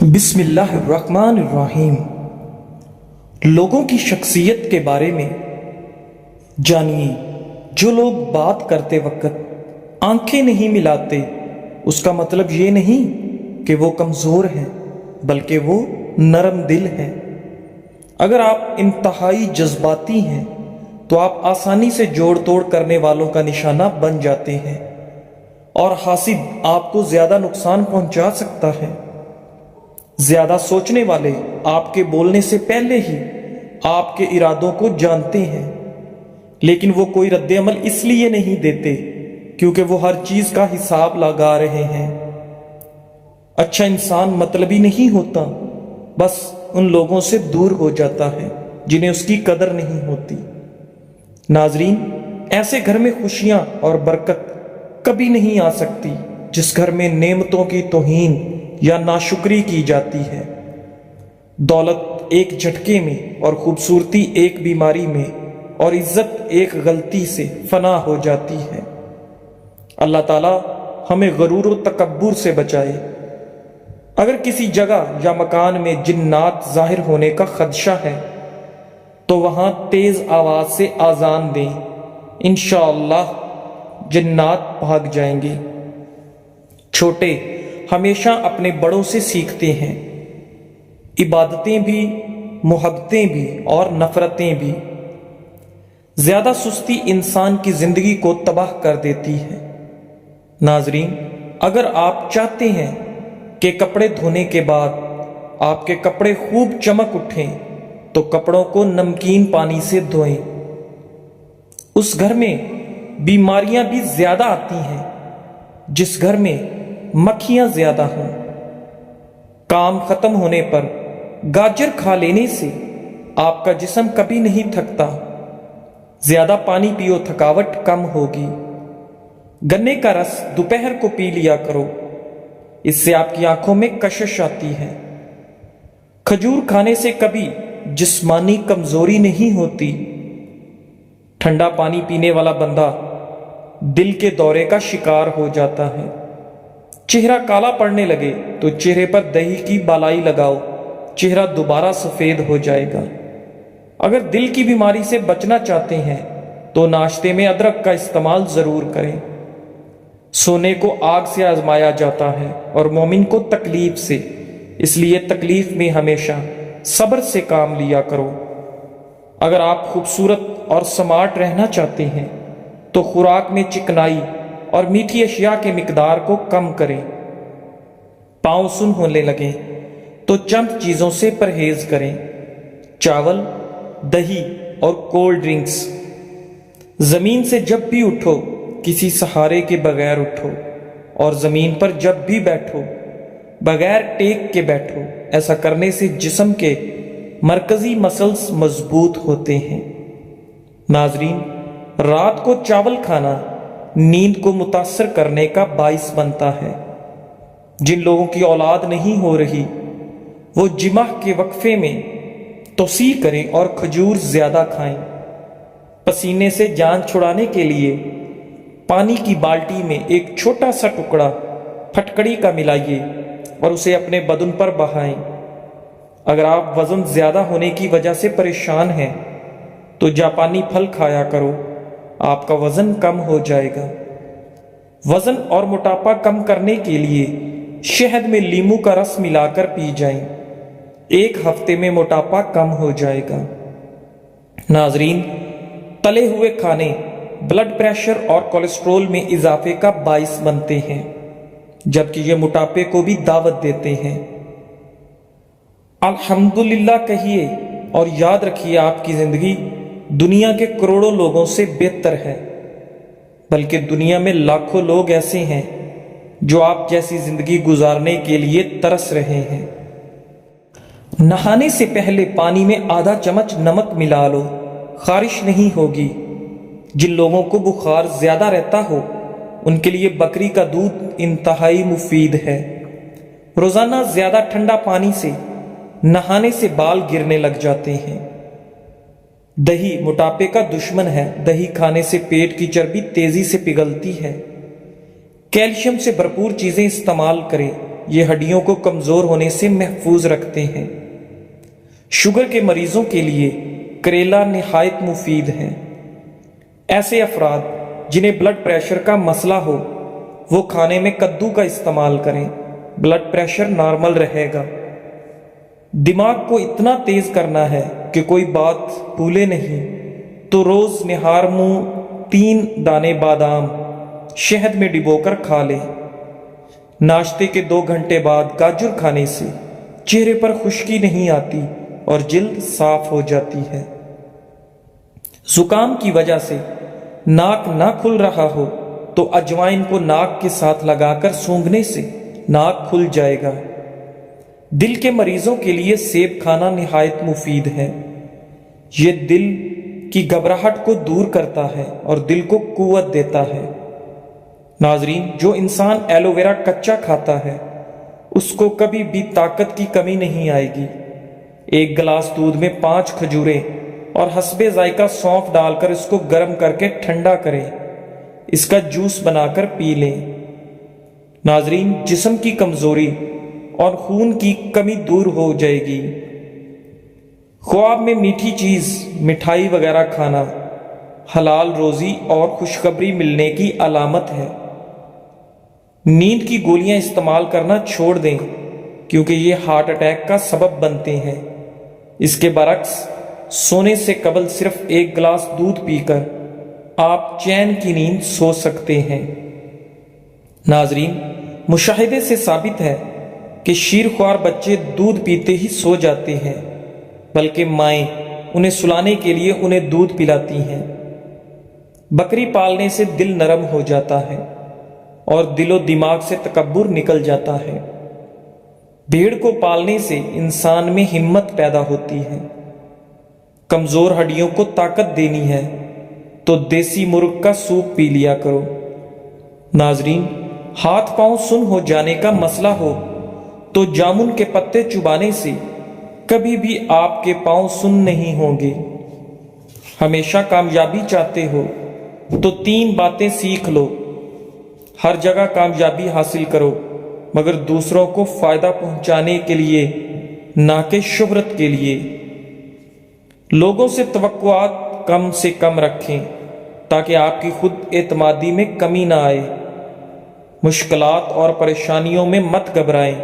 بسم اللہ الرحمن الرحیم۔ لوگوں کی شخصیت کے بارے میں جانیے۔ جو لوگ بات کرتے وقت آنکھیں نہیں ملاتے، اس کا مطلب یہ نہیں کہ وہ کمزور ہیں، بلکہ وہ نرم دل ہیں۔ اگر آپ انتہائی جذباتی ہیں تو آپ آسانی سے جوڑ توڑ کرنے والوں کا نشانہ بن جاتے ہیں، اور حاسد آپ کو زیادہ نقصان پہنچا سکتا ہے۔ زیادہ سوچنے والے آپ کے بولنے سے پہلے ہی آپ کے ارادوں کو جانتے ہیں، لیکن وہ کوئی رد عمل اس لیے نہیں دیتے کیونکہ وہ ہر چیز کا حساب لگا رہے ہیں۔ اچھا انسان مطلبی نہیں ہوتا، بس ان لوگوں سے دور ہو جاتا ہے جنہیں اس کی قدر نہیں ہوتی۔ ناظرین، ایسے گھر میں خوشیاں اور برکت کبھی نہیں آ سکتی جس گھر میں نعمتوں کی توہین یا ناشکری کی جاتی ہے۔ دولت ایک جھٹکے میں، اور خوبصورتی ایک بیماری میں، اور عزت ایک غلطی سے فنا ہو جاتی ہے۔ اللہ تعالیٰ ہمیں غرور و تکبر سے بچائے۔ اگر کسی جگہ یا مکان میں جنات ظاہر ہونے کا خدشہ ہے تو وہاں تیز آواز سے آذان دیں، انشاءاللہ جنات بھاگ جائیں گے۔ چھوٹے ہمیشہ اپنے بڑوں سے سیکھتے ہیں، عبادتیں بھی، محبتیں بھی اور نفرتیں بھی۔ زیادہ سستی انسان کی زندگی کو تباہ کر دیتی ہے۔ ناظرین، اگر آپ چاہتے ہیں کہ کپڑے دھونے کے بعد آپ کے کپڑے خوب چمک اٹھیں تو کپڑوں کو نمکین پانی سے دھوئیں۔ اس گھر میں بیماریاں بھی زیادہ آتی ہیں جس گھر میں مکھیاں زیادہ ہوں۔ کام ختم ہونے پر گاجر کھا لینے سے آپ کا جسم کبھی نہیں تھکتا۔ زیادہ پانی پیو، تھکاوٹ کم ہوگی۔ گنے کا رس دوپہر کو پی لیا کرو، اس سے آپ کی آنکھوں میں کشش آتی ہے۔ کھجور کھانے سے کبھی جسمانی کمزوری نہیں ہوتی۔ ٹھنڈا پانی پینے والا بندہ دل کے دورے کا شکار ہو جاتا ہے۔ چہرہ کالا پڑنے لگے تو چہرے پر دہی کی بالائی لگاؤ، چہرہ دوبارہ سفید ہو جائے گا۔ اگر دل کی بیماری سے بچنا چاہتے ہیں تو ناشتے میں ادرک کا استعمال ضرور کریں۔ سونے کو آگ سے آزمایا جاتا ہے اور مومن کو تکلیف سے، اس لیے تکلیف میں ہمیشہ صبر سے کام لیا کرو۔ اگر آپ خوبصورت اور سمارٹ رہنا چاہتے ہیں تو خوراک میں چکنائی اور میٹھی اشیاء کے مقدار کو کم کریں۔ پاؤں سن ہونے لگیں تو چند چیزوں سے پرہیز کریں: چاول، دہی اور کولڈ ڈرنکس۔ زمین سے جب بھی اٹھو کسی سہارے کے بغیر اٹھو، اور زمین پر جب بھی بیٹھو بغیر ٹیک کے بیٹھو۔ ایسا کرنے سے جسم کے مرکزی مسلز مضبوط ہوتے ہیں۔ ناظرین، رات کو چاول کھانا نیند کو متاثر کرنے کا باعث بنتا ہے۔ جن لوگوں کی اولاد نہیں ہو رہی وہ جمعہ کے وقفے میں توسیع کریں اور کھجور زیادہ کھائیں۔ پسینے سے جان چھڑانے کے لیے پانی کی بالٹی میں ایک چھوٹا سا ٹکڑا پھٹکڑی کا ملائیے اور اسے اپنے بدن پر بہائیں۔ اگر آپ وزن زیادہ ہونے کی وجہ سے پریشان ہیں تو جاپانی پھل کھایا کرو، آپ کا وزن کم ہو جائے گا۔ وزن اور موٹاپا کم کرنے کے لیے شہد میں لیموں کا رس ملا کر پی جائیں، ایک ہفتے میں موٹاپا کم ہو جائے گا۔ ناظرین، تلے ہوئے کھانے بلڈ پریشر اور کولیسٹرول میں اضافے کا باعث بنتے ہیں، جبکہ یہ موٹاپے کو بھی دعوت دیتے ہیں۔ الحمدللہ کہیے اور یاد رکھیے، آپ کی زندگی دنیا کے کروڑوں لوگوں سے بہتر ہے، بلکہ دنیا میں لاکھوں لوگ ایسے ہیں جو آپ جیسی زندگی گزارنے کے لیے ترس رہے ہیں۔ نہانے سے پہلے پانی میں آدھا چمچ نمک ملا لو، خارش نہیں ہوگی۔ جن لوگوں کو بخار زیادہ رہتا ہو ان کے لیے بکری کا دودھ انتہائی مفید ہے۔ روزانہ زیادہ ٹھنڈا پانی سے نہانے سے بال گرنے لگ جاتے ہیں۔ دہی موٹاپے کا دشمن ہے، دہی کھانے سے پیٹ کی چربی تیزی سے پگھلتی ہے۔ کیلشیم سے بھرپور چیزیں استعمال کریں، یہ ہڈیوں کو کمزور ہونے سے محفوظ رکھتے ہیں۔ شوگر کے مریضوں کے لیے کریلا نہایت مفید ہے۔ ایسے افراد جنہیں بلڈ پریشر کا مسئلہ ہو وہ کھانے میں کدو کا استعمال کریں، بلڈ پریشر نارمل رہے گا۔ دماغ کو اتنا تیز کرنا ہے کہ کوئی بات بھولے نہیں تو روز نہار منہ 3 دانے بادام شہد میں ڈبو کر کھا لیں۔ ناشتے کے 2 گھنٹے بعد گاجر کھانے سے چہرے پر خشکی نہیں آتی اور جلد صاف ہو جاتی ہے۔ زکام کی وجہ سے ناک نہ کھل رہا ہو تو اجوائن کو ناک کے ساتھ لگا کر سونگھنے سے ناک کھل جائے گا۔ دل کے مریضوں کے لیے سیب کھانا نہایت مفید ہے۔ یہ دل کی گھبراہٹ کو دور کرتا ہے اور دل کو قوت دیتا ہے۔ ناظرین، جو انسان ایلو ویرا کچا کھاتا ہے اس کو کبھی بھی طاقت کی کمی نہیں آئے گی۔ 1 گلاس دودھ میں 5 کھجوریں اور حسب ذائقہ سونف ڈال کر اس کو گرم کر کے ٹھنڈا کریں، اس کا جوس بنا کر پی لیں۔ ناظرین، جسم کی کمزوری اور خون کی کمی دور ہو جائے گی۔ خواب میں میٹھی چیز، مٹھائی وغیرہ کھانا حلال روزی اور خوشخبری ملنے کی علامت ہے۔ نیند کی گولیاں استعمال کرنا چھوڑ دیں کیونکہ یہ ہارٹ اٹیک کا سبب بنتے ہیں۔ اس کے برعکس سونے سے قبل صرف 1 گلاس دودھ پی کر آپ چین کی نیند سو سکتے ہیں۔ ناظرین، مشاہدے سے ثابت ہے کہ شیرخوار بچے دودھ پیتے ہی سو جاتے ہیں، بلکہ مائیں انہیں سلانے کے لیے انہیں دودھ پلاتی ہیں۔ بکری پالنے سے دل نرم ہو جاتا ہے اور دل و دماغ سے تکبر نکل جاتا ہے۔ بھیڑ کو پالنے سے انسان میں ہمت پیدا ہوتی ہے۔ کمزور ہڈیوں کو طاقت دینی ہے تو دیسی مرغ کا سوپ پی لیا کرو۔ ناظرین، ہاتھ پاؤں سن ہو جانے کا مسئلہ ہو تو جامن کے پتے چبانے سے کبھی بھی آپ کے پاؤں سن نہیں ہوں گے۔ ہمیشہ کامیابی چاہتے ہو تو 3 باتیں سیکھ لو۔ ہر جگہ کامیابی حاصل کرو مگر دوسروں کو فائدہ پہنچانے کے لیے، نہ کہ شہرت کے لیے۔ لوگوں سے توقعات کم سے کم رکھیں تاکہ آپ کی خود اعتمادی میں کمی نہ آئے۔ مشکلات اور پریشانیوں میں مت گھبرائیں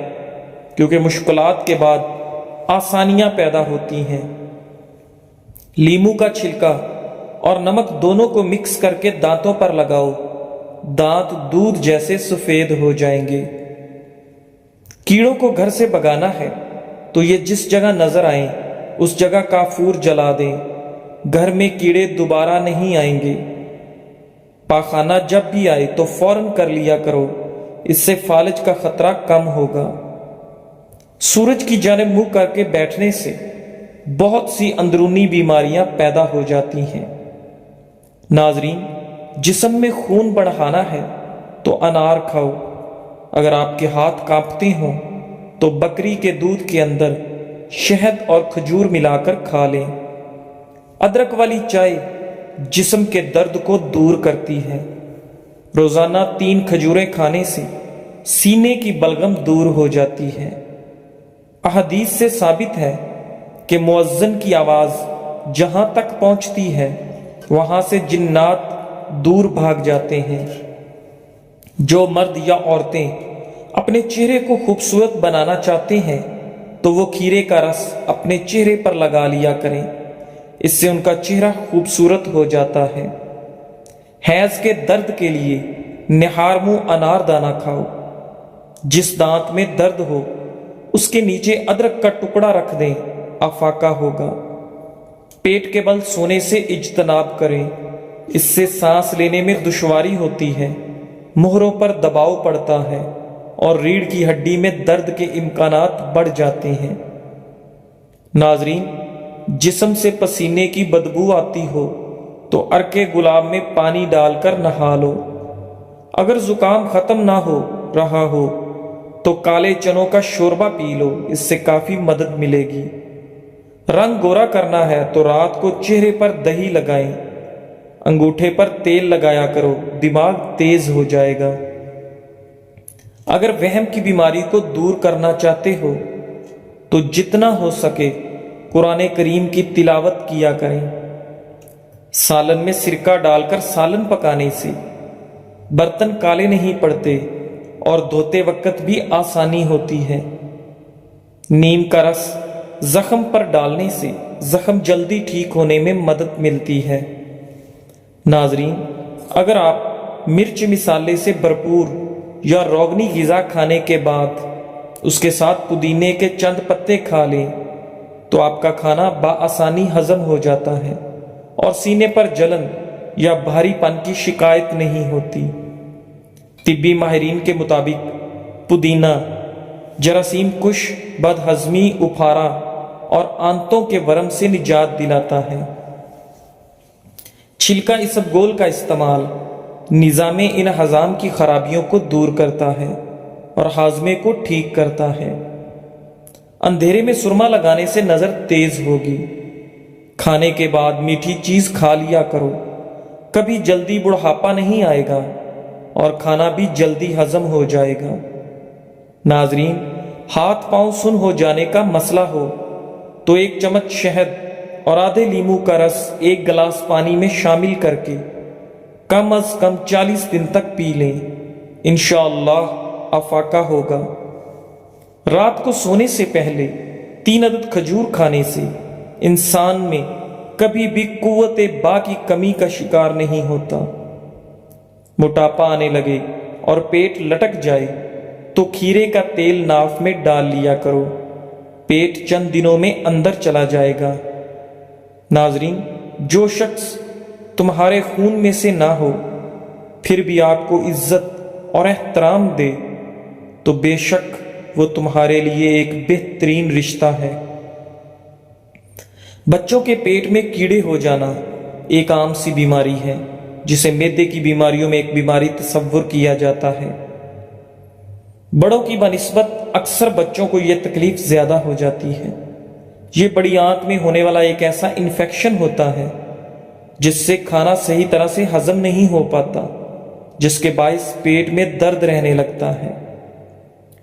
کیونکہ مشکلات کے بعد آسانیاں پیدا ہوتی ہیں۔ لیموں کا چھلکا اور نمک دونوں کو مکس کر کے دانتوں پر لگاؤ، دانت دودھ جیسے سفید ہو جائیں گے۔ کیڑوں کو گھر سے بھگانا ہے تو یہ جس جگہ نظر آئیں اس جگہ کافور جلا دیں، گھر میں کیڑے دوبارہ نہیں آئیں گے۔ پاخانہ جب بھی آئے تو فوراً کر لیا کرو، اس سے فالج کا خطرہ کم ہوگا۔ سورج کی جانب منہ کر کے بیٹھنے سے بہت سی اندرونی بیماریاں پیدا ہو جاتی ہیں۔ ناظرین، جسم میں خون بڑھانا ہے تو انار کھاؤ۔ اگر آپ کے ہاتھ کانپتے ہوں تو بکری کے دودھ کے اندر شہد اور کھجور ملا کر کھا لیں۔ ادرک والی چائے جسم کے درد کو دور کرتی ہے۔ روزانہ 3 کھجوریں کھانے سے سینے کی بلغم دور ہو جاتی ہے۔ احادیث سے ثابت ہے کہ مؤذن کی آواز جہاں تک پہنچتی ہے وہاں سے جنات دور بھاگ جاتے ہیں۔ جو مرد یا عورتیں اپنے چہرے کو خوبصورت بنانا چاہتے ہیں تو وہ کھیرے کا رس اپنے چہرے پر لگا لیا کریں، اس سے ان کا چہرہ خوبصورت ہو جاتا ہے۔ حیض کے درد کے لیے نہار منہ انار دانہ کھاؤ۔ جس دانت میں درد ہو اس کے نیچے ادرک کا ٹکڑا رکھ دیں، افاقہ ہوگا۔ پیٹ کے بل سونے سے اجتناب کریں، اس سے سانس لینے میں دشواری ہوتی ہے، مہروں پر دباؤ پڑتا ہے اور ریڑھ کی ہڈی میں درد کے امکانات بڑھ جاتے ہیں۔ ناظرین، جسم سے پسینے کی بدبو آتی ہو تو عرق گلاب میں پانی ڈال کر نہا لو۔ اگر زکام ختم نہ ہو رہا ہو تو کالے چنوں کا شوربہ پی لو، اس سے کافی مدد ملے گی۔ رنگ گورا کرنا ہے تو رات کو چہرے پر دہی لگائیں، انگوٹھے پر تیل لگایا کرو، دماغ تیز ہو جائے گا۔ اگر وہم کی بیماری کو دور کرنا چاہتے ہو تو جتنا ہو سکے قرآن کریم کی تلاوت کیا کریں۔ سالن میں سرکہ ڈال کر سالن پکانے سے برتن کالے نہیں پڑتے اور دھوتے وقت بھی آسانی ہوتی ہے۔ نیم کا رس زخم پر ڈالنے سے زخم جلدی ٹھیک ہونے میں مدد ملتی ہے۔ ناظرین، اگر آپ مرچ مسالے سے بھرپور یا روغنی غذا کھانے کے بعد اس کے ساتھ پودینے کے چند پتے کھا لیں تو آپ کا کھانا بآسانی ہضم ہو جاتا ہے اور سینے پر جلن یا بھاری پن کی شکایت نہیں ہوتی۔ طبی ماہرین کے مطابق پودینہ جراثیم کش، بد ہضمی، اپھارا اور آنتوں کے ورم سے نجات دلاتا ہے۔ چھلکا اسبگول کا استعمال نظام انہضام کی خرابیوں کو دور کرتا ہے اور ہاضمے کو ٹھیک کرتا ہے۔ اندھیرے میں سرما لگانے سے نظر تیز ہوگی۔ کھانے کے بعد میٹھی چیز کھا لیا کرو، کبھی جلدی بڑھاپا نہیں آئے گا اور کھانا بھی جلدی ہضم ہو جائے گا۔ ناظرین، ہاتھ پاؤں سن ہو جانے کا مسئلہ ہو تو ایک چمچ شہد اور آدھے لیموں کا رس ایک گلاس پانی میں شامل کر کے کم از کم 40 دن تک پی لیں، انشاءاللہ افاقہ ہوگا۔ رات کو سونے سے پہلے 3 عدد کھجور کھانے سے انسان میں کبھی بھی قوت با کی کمی کا شکار نہیں ہوتا۔ موٹاپا آنے لگے اور پیٹ لٹک جائے تو کھیرے کا تیل ناف میں ڈال لیا کرو، پیٹ چند دنوں میں اندر چلا جائے گا۔ ناظرین، جو شخص تمہارے خون میں سے نہ ہو پھر بھی آپ کو عزت اور احترام دے تو بے شک وہ تمہارے لیے ایک بہترین رشتہ ہے۔ بچوں کے پیٹ میں کیڑے ہو جانا ایک عام سی بیماری ہے جسے معدے کی بیماریوں میں ایک بیماری تصور کیا جاتا ہے۔ بڑوں کی بنسبت اکثر بچوں کو یہ تکلیف زیادہ ہو جاتی ہے۔ یہ بڑی آنت میں ہونے والا ایک ایسا انفیکشن ہوتا ہے جس سے کھانا صحیح طرح سے ہضم نہیں ہو پاتا، جس کے باعث پیٹ میں درد رہنے لگتا ہے۔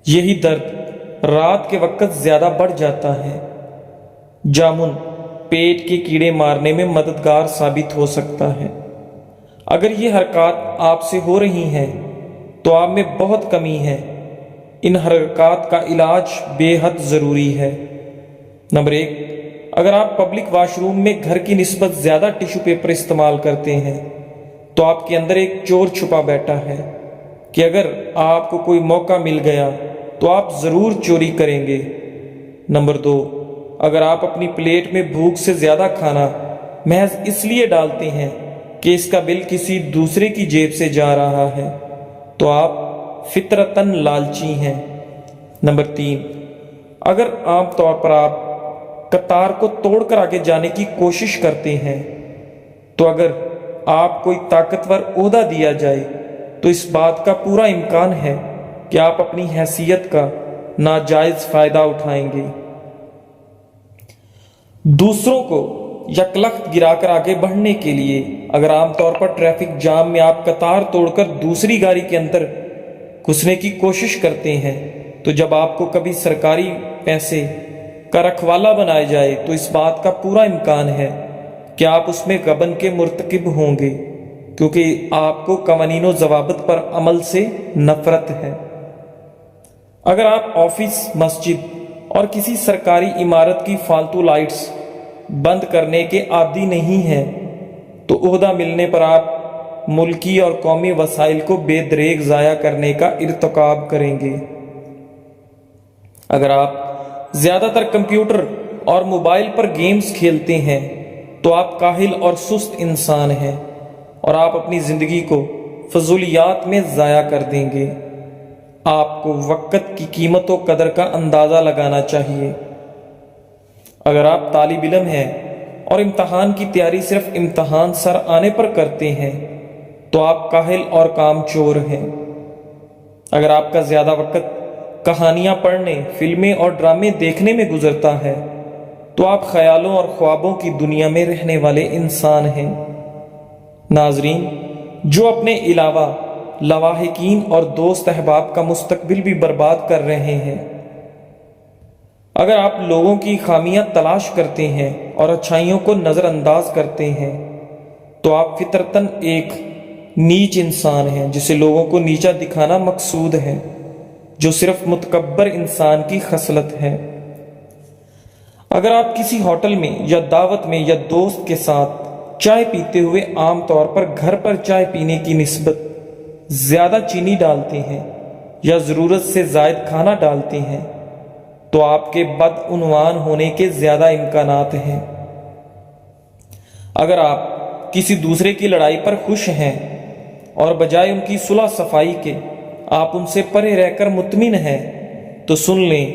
یہی درد رات کے وقت زیادہ بڑھ جاتا ہے۔ جامن پیٹ کے کیڑے مارنے میں مددگار ثابت ہو سکتا ہے۔ اگر یہ حرکات آپ سے ہو رہی ہیں تو آپ میں بہت کمی ہے۔ ان حرکات کا علاج بے حد ضروری ہے۔ نمبر 1، اگر آپ پبلک واش روم میں گھر کی نسبت زیادہ ٹیشو پیپر استعمال کرتے ہیں تو آپ کے اندر ایک چور چھپا بیٹھا ہے کہ اگر آپ کو کوئی موقع مل گیا تو آپ ضرور چوری کریں گے۔ نمبر 2، اگر آپ اپنی پلیٹ میں بھوک سے زیادہ کھانا محض اس لیے ڈالتے ہیں کہ اس کا بل کسی دوسرے کی جیب سے جا رہا ہے تو آپ فطرتاً لالچی ہیں۔ نمبر 3، اگر عام طور پر آپ قطار کو توڑ کر آگے جانے کی کوشش کرتے ہیں تو اگر آپ کوئی طاقتور عہدہ دیا جائے تو اس بات کا پورا امکان ہے کہ آپ اپنی حیثیت کا ناجائز فائدہ اٹھائیں گے۔ دوسروں کو یکلخت گرا کر آگے بڑھنے کے لیے اگر عام طور پر ٹریفک جام میں آپ قطار توڑ کر دوسری گاڑی کے اندر گھسنے کی کوشش کرتے ہیں تو جب آپ کو کبھی سرکاری پیسے کا رکھوالا بنایا جائے تو اس بات کا پورا امکان ہے کہ آپ اس میں غبن کے مرتکب ہوں گے، کیونکہ آپ کو قوانین و ضوابط پر عمل سے نفرت ہے۔ اگر آپ آفس، مسجد اور کسی سرکاری عمارت کی فالتو لائٹس بند کرنے کے عادی نہیں ہیں تو عہدہ ملنے پر آپ ملکی اور قومی وسائل کو بے دریغ ضائع کرنے کا ارتکاب کریں گے۔ اگر آپ زیادہ تر کمپیوٹر اور موبائل پر گیمز کھیلتے ہیں تو آپ کاہل اور سست انسان ہیں اور آپ اپنی زندگی کو فضولیات میں ضائع کر دیں گے۔ آپ کو وقت کی قیمت و قدر کا اندازہ لگانا چاہیے۔ اگر آپ طالب علم ہیں اور امتحان کی تیاری صرف امتحان سر آنے پر کرتے ہیں تو آپ کاہل اور کام چور ہیں۔ اگر آپ کا زیادہ وقت کہانیاں پڑھنے، فلمیں اور ڈرامے دیکھنے میں گزرتا ہے تو آپ خیالوں اور خوابوں کی دنیا میں رہنے والے انسان ہیں۔ ناظرین، جو اپنے علاوہ لواحقین اور دوست احباب کا مستقبل بھی برباد کر رہے ہیں۔ اگر آپ لوگوں کی خامیاں تلاش کرتے ہیں اور اچھائیوں کو نظر انداز کرتے ہیں تو آپ فطرتاً ایک نیچ انسان ہیں جسے لوگوں کو نیچا دکھانا مقصود ہے، جو صرف متکبر انسان کی خصلت ہے۔ اگر آپ کسی ہوٹل میں یا دعوت میں یا دوست کے ساتھ چائے پیتے ہوئے عام طور پر گھر پر چائے پینے کی نسبت زیادہ چینی ڈالتے ہیں یا ضرورت سے زائد کھانا ڈالتے ہیں تو آپ کے بدعنوان ہونے کے زیادہ امکانات ہیں۔ اگر آپ کسی دوسرے کی لڑائی پر خوش ہیں اور بجائے ان کی صلح صفائی کے آپ ان سے پرے رہ کر مطمئن ہیں تو سن لیں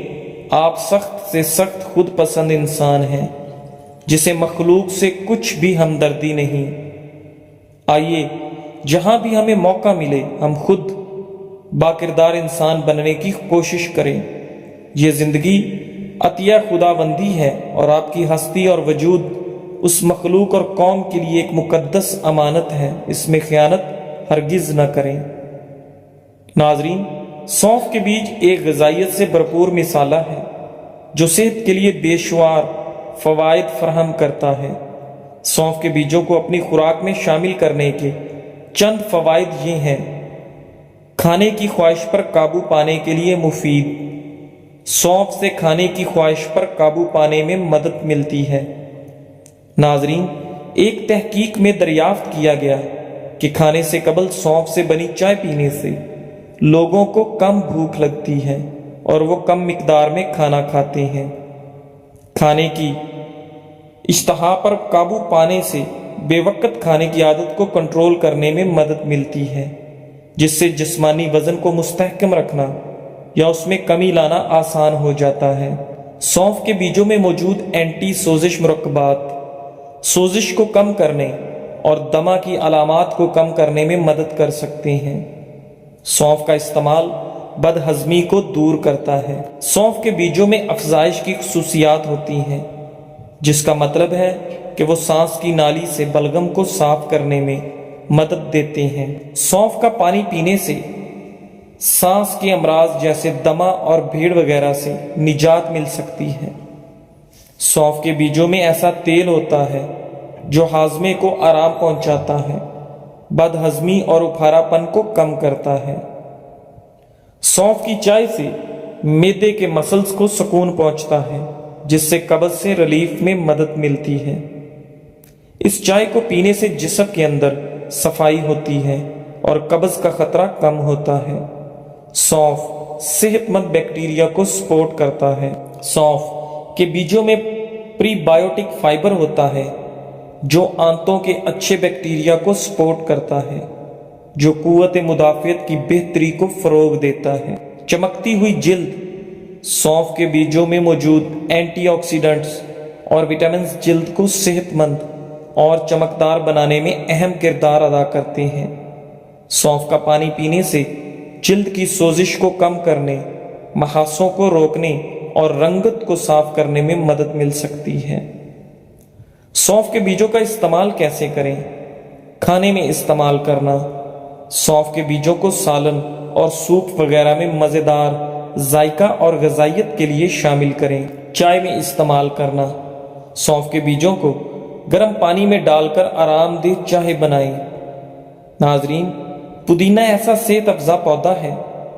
آپ سخت سے سخت خود پسند انسان ہیں جسے مخلوق سے کچھ بھی ہمدردی نہیں۔ آئیے جہاں بھی ہمیں موقع ملے ہم خود باکردار انسان بننے کی کوشش کریں۔ یہ زندگی عطیہ خدا بندی ہے اور آپ کی ہستی اور وجود اس مخلوق اور قوم کے لیے ایک مقدس امانت ہے، اس میں خیانت ہرگز نہ کریں۔ ناظرین، سونف کے بیج ایک غذائیت سے بھرپور مسالہ ہے جو صحت کے لیے بے شمار فوائد فراہم کرتا ہے۔ سونف کے بیجوں کو اپنی خوراک میں شامل کرنے کے چند فوائد یہ ہیں: کھانے کی خواہش پر قابو پانے کے لیے مفید۔ سونف سے کھانے کی خواہش پر قابو پانے میں مدد ملتی ہے۔ ناظرین، ایک تحقیق میں دریافت کیا گیا کہ کھانے سے قبل سونف سے بنی چائے پینے سے لوگوں کو کم بھوک لگتی ہے اور وہ کم مقدار میں کھانا کھاتے ہیں۔ کھانے کی اشتہا پر قابو پانے سے بے وقت کھانے کی عادت کو کنٹرول کرنے میں مدد ملتی ہے، جس سے جسمانی وزن کو مستحکم رکھنا یا اس میں کمی لانا آسان ہو جاتا ہے۔ سونف کے بیجوں میں موجود اینٹی سوزش مرکبات سوزش کو کم کرنے اور دمہ کی علامات کو کم کرنے میں مدد کر سکتے ہیں۔ سونف کا استعمال بدہضمی کو دور کرتا ہے۔ سونف کے بیجوں میں افزائش کی خصوصیات ہوتی ہیں، جس کا مطلب ہے کہ وہ سانس کی نالی سے بلغم کو صاف کرنے میں مدد دیتے ہیں۔ سونف کا پانی پینے سے سانس کے امراض جیسے دمہ اور بھیڑ وغیرہ سے نجات مل سکتی ہے۔ سونف کے بیجوں میں ایسا تیل ہوتا ہے جو ہاضمے کو آرام پہنچاتا ہے، بدہضمی اور اپھارا پن کو کم کرتا ہے۔ سونف کی چائے سے معدے کے مسلز کو سکون پہنچتا ہے، جس سے قبض سے ریلیف میں مدد ملتی ہے۔ اس چائے کو پینے سے جسم کے اندر صفائی ہوتی ہے اور قبض کا خطرہ کم ہوتا ہے۔ سونف صحت مند بیکٹیریا کو سپورٹ کرتا ہے۔ سونف کے بیجوں میں پری بائیوٹک فائبر ہوتا ہے جو آنتوں کے اچھے بیکٹیریا کو سپورٹ کرتا ہے، جو قوت مدافعت کی بہتری کو فروغ دیتا ہے۔ چمکتی ہوئی جلد۔ سونف کے بیجوں میں موجود اینٹی آکسیڈنٹس اور وٹامنز جلد کو صحت مند اور چمکدار بنانے میں اہم کردار ادا کرتے ہیں۔ سونف کا پانی پینے سے جلد کی سوزش کو کم کرنے، محاسوں کو روکنے اور رنگت کو صاف کرنے میں مدد مل سکتی ہے۔ سونف کے بیجوں کا استعمال کیسے کریں؟ کھانے میں استعمال کرنا۔ سونف کے بیجوں کو سالن اور سوپ وغیرہ میں مزیدار ذائقہ اور غذائیت کے لیے شامل کریں۔ چائے میں استعمال کرنا۔ سونف کے بیجوں کو گرم پانی میں ڈال کر آرام دہ چائے بنائیں۔ ناظرین، پودینہ ایسا صحت افزا پودا ہے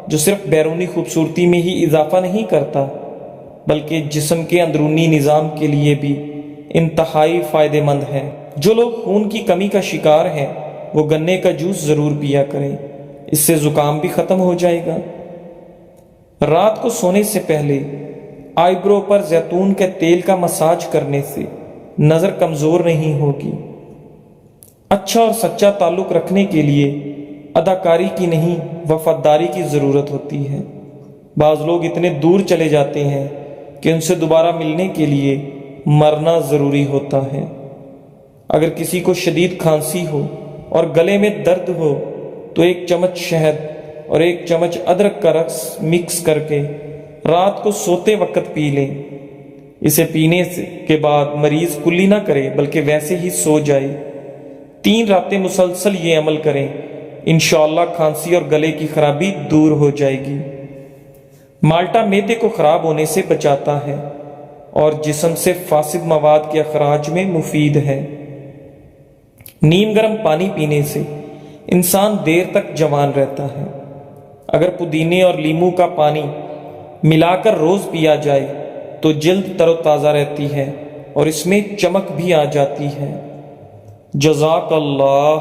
جو صرف بیرونی خوبصورتی میں ہی اضافہ نہیں کرتا بلکہ جسم کے اندرونی نظام کے لیے بھی انتہائی فائدہ مند ہے۔ جو لوگ خون کی کمی کا شکار ہیں وہ گنے کا جوس ضرور پیا کریں، اس سے زکام بھی ختم ہو جائے گا۔ رات کو سونے سے پہلے آئی برو پر زیتون کے تیل کا مساج کرنے سے نظر کمزور نہیں ہوگی۔ اچھا اور سچا تعلق رکھنے کے لیے اداکاری کی نہیں وفاداری کی ضرورت ہوتی ہے۔ بعض لوگ اتنے دور چلے جاتے ہیں کہ ان سے دوبارہ ملنے کے لیے مرنا ضروری ہوتا ہے۔ اگر کسی کو شدید کھانسی ہو اور گلے میں درد ہو تو 1 چمچ شہد اور 1 چمچ ادرک کا رس مکس کر کے رات کو سوتے وقت پی لیں۔ اسے پینے کے بعد مریض کلی نہ کرے بلکہ ویسے ہی سو جائے۔ 3 راتیں مسلسل یہ عمل کریں انشاءاللہ کھانسی اور گلے کی خرابی دور ہو جائے گی۔ مالٹا معدے کو خراب ہونے سے بچاتا ہے اور جسم سے فاسد مواد کے اخراج میں مفید ہے۔ نیم گرم پانی پینے سے انسان دیر تک جوان رہتا ہے۔ اگر پودینے اور لیموں کا پانی ملا کر روز پیا جائے تو جلد تر و تازہ رہتی ہے اور اس میں چمک بھی آ جاتی ہے۔ جزاک اللہ۔